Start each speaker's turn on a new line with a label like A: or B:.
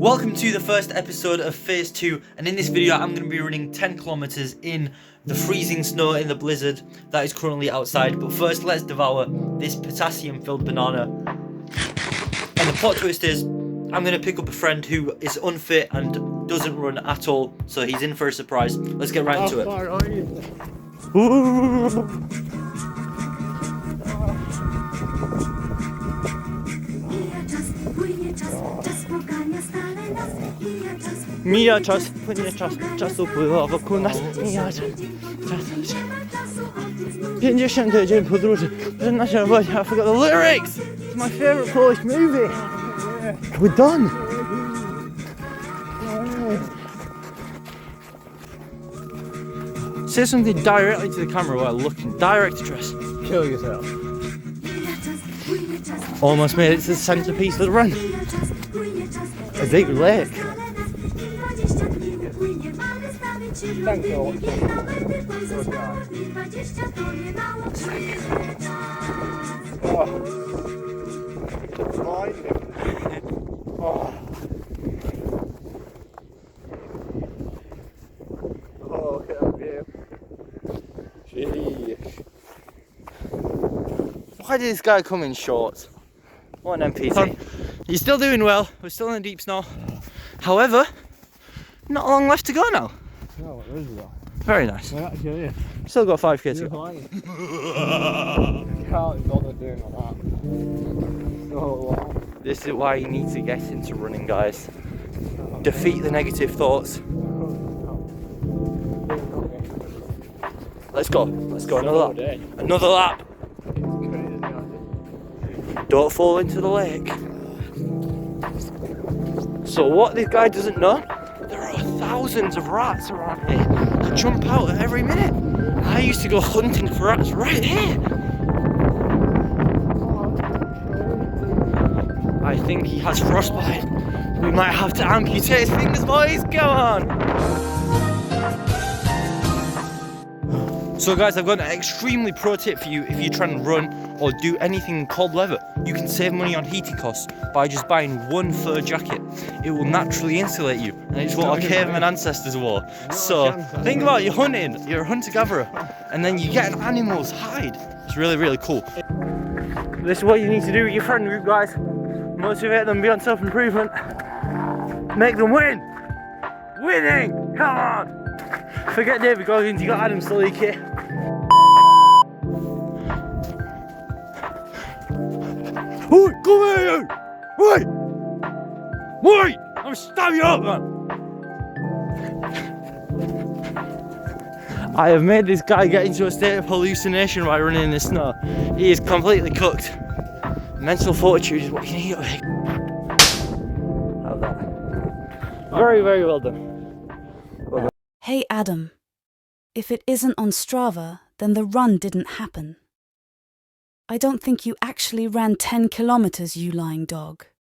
A: Welcome to the first episode of Phase 2, and in this video I'm going to be running 10 kilometers in the freezing snow in the blizzard that is currently outside. But first, let's devour this potassium-filled banana. And the plot twist is, I'm going to pick up a friend who is unfit and doesn't run at all, so he's in for a surprise. Let's get right into it. Mija czas, płynie czas, czas upływa wokół nas. Mija czas, 50. dzień podróży. I forgot the lyrics! It's my favourite Polish movie! We're done! Say something directly to the camera while looking. Direct address. Kill yourself. Almost made it to the centrepiece of the run. A big lake. Thanks for watching. Oh, look at that view. Jeez. Why did this guy come in shorts? What an NPC. You're still doing well. We're still in the deep snow. However, not long left to go now.
B: No, there is a lot.
A: Very nice.
B: We're actually here.
A: Still got 5k to go.
B: Can't bother doing all that. So long.
A: This is why you need to get into running, guys. Defeat the negative thoughts. Let's go. Let's go. Another lap. Another lap. Don't fall into the lake. So what this guy doesn't know, there are thousands of rats around here that jump out at every minute. I used to go hunting for rats right here. I think he has frostbite. We might have to amputate his fingers, boys. Go on. So guys, I've got an extremely pro tip for you if you're trying to run or do anything in cold weather. You can save money on heating costs by just buying one fur jacket. It will naturally insulate you, and it's what our caveman ancestors wore. So think about it, you're a hunter-gatherer, and then you get an animal's hide. It's really, really cool. This is what you need to do with your friend group, guys. Motivate them beyond self-improvement. Make them win! Winning! Come on! Forget David Goggins, you got Adam Sleek here. Oi, come here, you! Wait! Wait! I'm gonna stab you up, man! I have made this guy get into a state of hallucination by running in the snow. He is completely cooked. Mental fortitude is what you need. How's that? Very, very well done.
C: Hey Adam, if it isn't on Strava, then the run didn't happen. I don't think you actually ran 10 kilometers, you lying dog.